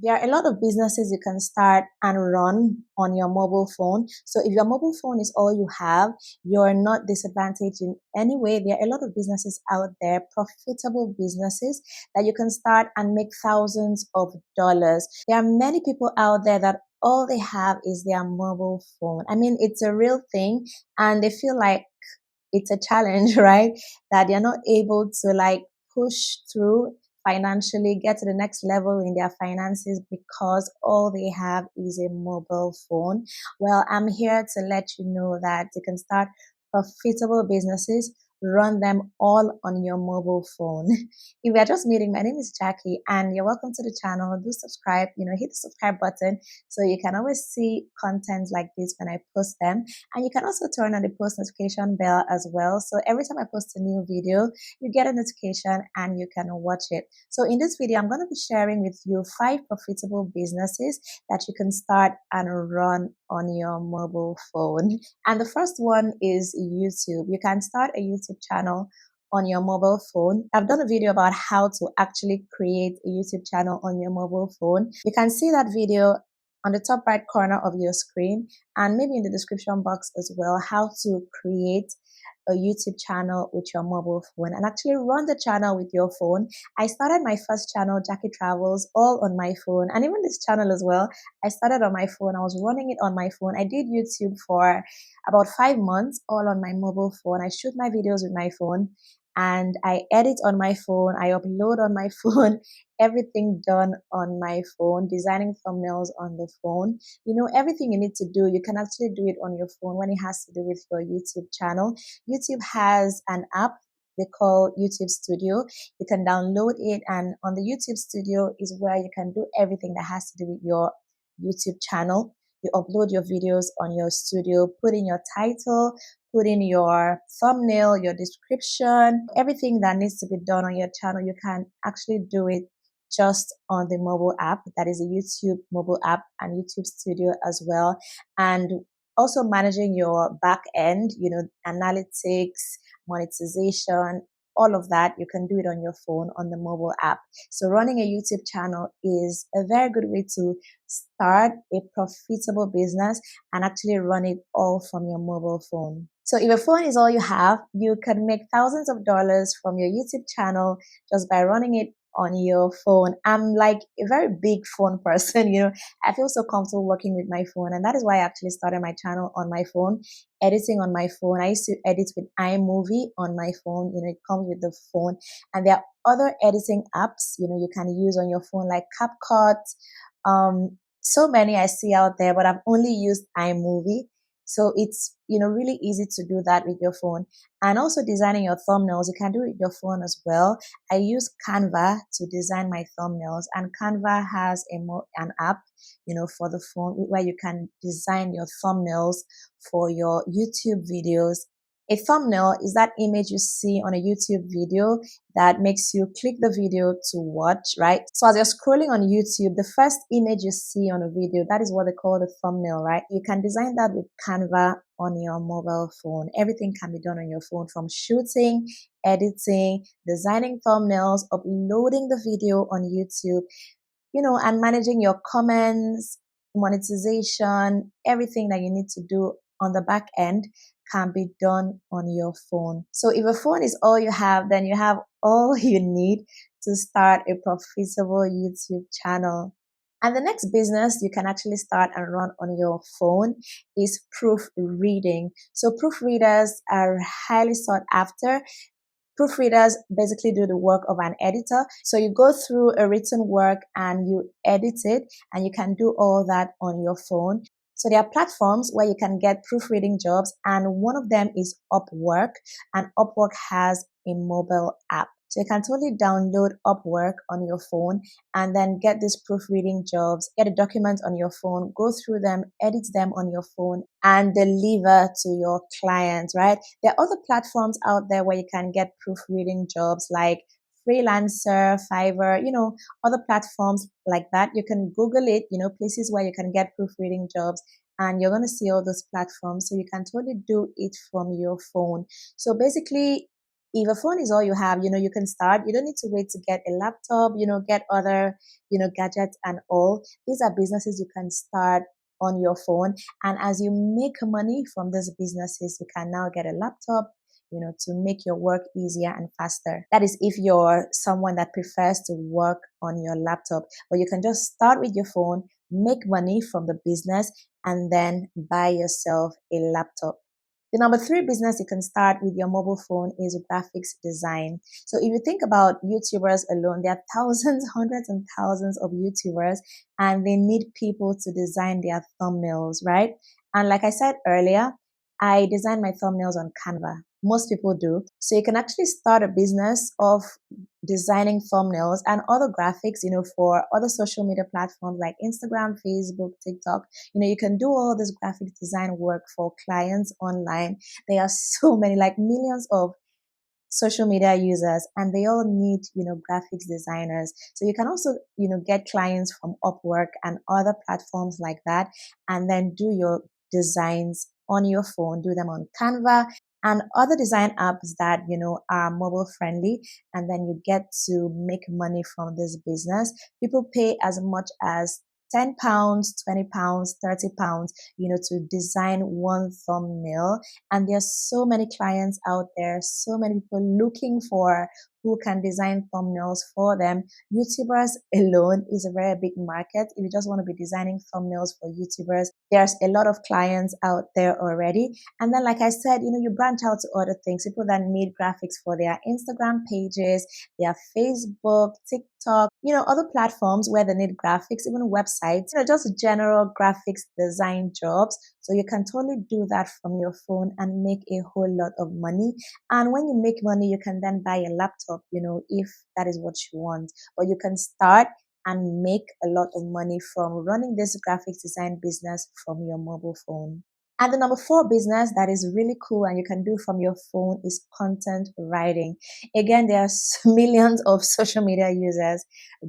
There are a lot of businesses you can start and run on your mobile phone. So if your mobile phone is all you have, you're not disadvantaged in any way. There are a lot of businesses out there, profitable businesses that you can start and make thousands of dollars. There are many people out there that all they have is their mobile phone. I mean, it's a real thing and they feel like it's a challenge, right? That they're not able to like push through financially, get to the next level in their finances because all they have is a mobile phone. Well, I'm here to let you know that you can start profitable businesses, run them all on your mobile phone. If you're just meeting, my name is Jackie and you're welcome to the channel. Do subscribe, hit the subscribe button so you can always see content like this when I post them. And you can also turn on the post notification bell as well. So every time I post a new video, you get a notification and you can watch it. So in this video, I'm going to be sharing with you 5 profitable businesses that you can start and run on your mobile phone. And the first one is YouTube. You can start a YouTube channel on your mobile phone. I've done a video about how to actually create a YouTube channel on your mobile phone. You can see that video on the top right corner of your screen and maybe in the description box as well, how to create a YouTube channel with your mobile phone and actually run the channel with your phone. I started my first channel, Jackie Travels, all on my phone, and even this channel as well. I started on my phone. I was running it on my phone. I did YouTube for about 5 months, all on my mobile phone. I shoot my videos with my phone and I edit on my phone. I upload on my phone, everything done on my phone, designing thumbnails on the phone. Everything you need to do, you can actually do it on your phone when it has to do with your YouTube channel. YouTube has an app they call YouTube Studio. You can download it, and on the YouTube Studio is where you can do everything that has to do with your YouTube channel. You upload your videos on your studio, put in your title, put in your thumbnail, your description, everything that needs to be done on your channel. You can actually do it just on the mobile app. That is a YouTube mobile app and YouTube Studio as well. And also managing your back end, analytics, monetization, all of that, you can do it on your phone on the mobile app. So running a YouTube channel is a very good way to start a profitable business and actually run it all from your mobile phone. So if your phone is all you have, you can make thousands of dollars from your YouTube channel just by running it on your phone. I'm like a very big phone person, I feel so comfortable working with my phone, and that is why I actually started my channel on my phone, editing on my phone. I used to edit with iMovie on my phone, it comes with the phone, and there are other editing apps, you can use on your phone like CapCut, so many I see out there, but I've only used iMovie. So it's, really easy to do that with your phone. And also designing your thumbnails, you can do it with your phone as well. I use Canva to design my thumbnails, and Canva has an app, for the phone where you can design your thumbnails for your YouTube videos. A thumbnail is that image you see on a YouTube video that makes you click the video to watch, right? So as you're scrolling on YouTube, the first image you see on a video, that is what they call the thumbnail, right? You can design that with Canva on your mobile phone. Everything can be done on your phone, from shooting, editing, designing thumbnails, uploading the video on YouTube, and managing your comments, monetization, everything that you need to do on the back end can be done on your phone. So if a phone is all you have, then you have all you need to start a profitable YouTube channel. And the next business you can actually start and run on your phone is proofreading. So proofreaders are highly sought after. Proofreaders basically do the work of an editor. So you go through a written work and you edit it, and you can do all that on your phone. So there are platforms where you can get proofreading jobs, and one of them is Upwork, and Upwork has a mobile app. So you can totally download Upwork on your phone and then get these proofreading jobs, get the documents on your phone, go through them, edit them on your phone, and deliver to your clients, right? There are other platforms out there where you can get proofreading jobs like Freelancer, Fiverr, other platforms like that. You can Google it, places where you can get proofreading jobs, and you're going to see all those platforms. So you can totally do it from your phone. So basically, if a phone is all you have, you can start. You don't need to wait to get a laptop, get other, gadgets and all. These are businesses you can start on your phone. And as you make money from these businesses, you can now get a laptop, to make your work easier and faster. That is if you're someone that prefers to work on your laptop, but you can just start with your phone, make money from the business, and then buy yourself a laptop. The number three business you can start with your mobile phone is graphics design. So if you think about YouTubers alone, there are thousands, hundreds and thousands of YouTubers, and they need people to design their thumbnails, right? And like I said earlier, I design my thumbnails on Canva. Most people do. So you can actually start a business of designing thumbnails and other graphics, for other social media platforms like Instagram, Facebook, TikTok. You can do all this graphic design work for clients online. There are so many, like millions of social media users, and they all need, graphics designers. So you can also, get clients from Upwork and other platforms like that, and then do your designs on your phone, do them on Canva and other design apps that, are mobile friendly. And then you get to make money from this business. People pay as much as £10, £20, £30, to design one thumbnail. And there's so many clients out there, so many people looking for who can design thumbnails for them. YouTubers alone is a very big market. If you just want to be designing thumbnails for YouTubers, there's a lot of clients out there already. And then, like I said, you branch out to other things. People that need graphics for their Instagram pages, their Facebook, TikTok, other platforms where they need graphics, even websites, just general graphics design jobs. So you can totally do that from your phone and make a whole lot of money. And when you make money, you can then buy a laptop, if that is what you want. But you can start and make a lot of money from running this graphics design business from your mobile phone. And the number four business that is really cool and you can do from your phone is content writing. Again, there are millions of social media users,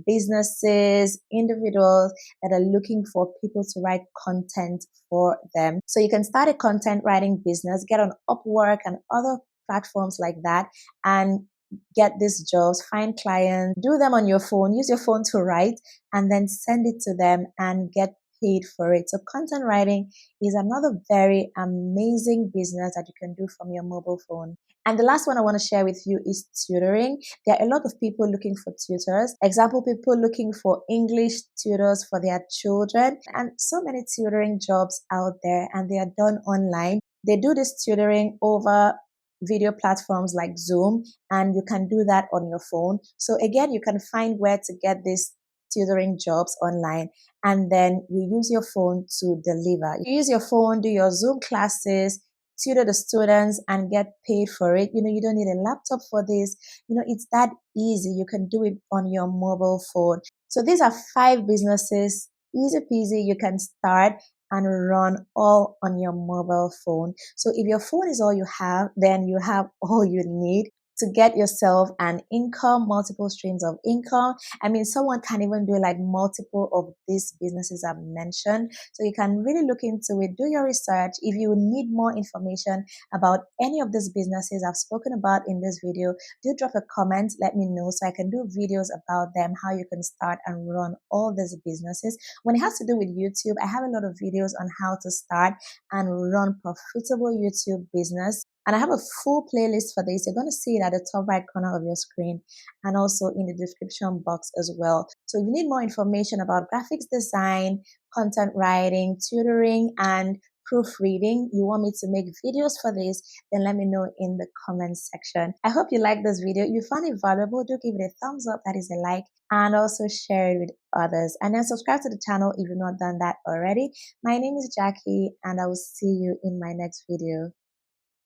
businesses, individuals that are looking for people to write content for them. So you can start a content writing business, get on Upwork and other platforms like that, and get these jobs, find clients, do them on your phone, use your phone to write, and then send it to them and get paid for it. So content writing is another very amazing business that you can do from your mobile phone. And the last one I want to share with you is tutoring. There are a lot of people looking for tutors. Example, people looking for English tutors for their children, and so many tutoring jobs out there, and they are done online. They do this tutoring over video platforms like Zoom, and you can do that on your phone. So again, you can find where to get these tutoring jobs online, and then you use your phone to deliver. You use your phone, do your Zoom classes, tutor the students and get paid for it. You don't need a laptop for this. It's that easy. You can do it on your mobile phone. So these are 5 businesses, easy peasy, you can start and run all on your mobile phone. So if your phone is all you have, then you have all you need to get yourself an income, multiple streams of income. I mean, someone can even do like multiple of these businesses I've mentioned. So you can really look into it, do your research. If you need more information about any of these businesses I've spoken about in this video, do drop a comment, let me know so I can do videos about them, how you can start and run all these businesses. When it has to do with YouTube, I have a lot of videos on how to start and run profitable YouTube business. And I have a full playlist for this. You're going to see it at the top right corner of your screen and also in the description box as well. So if you need more information about graphics design, content writing, tutoring, and proofreading, you want me to make videos for this, then let me know in the comments section. I hope you like this video. If you found it valuable, do give it a thumbs up, that is a like, and also share it with others. And then subscribe to the channel if you've not done that already. My name is Jackie, and I will see you in my next video.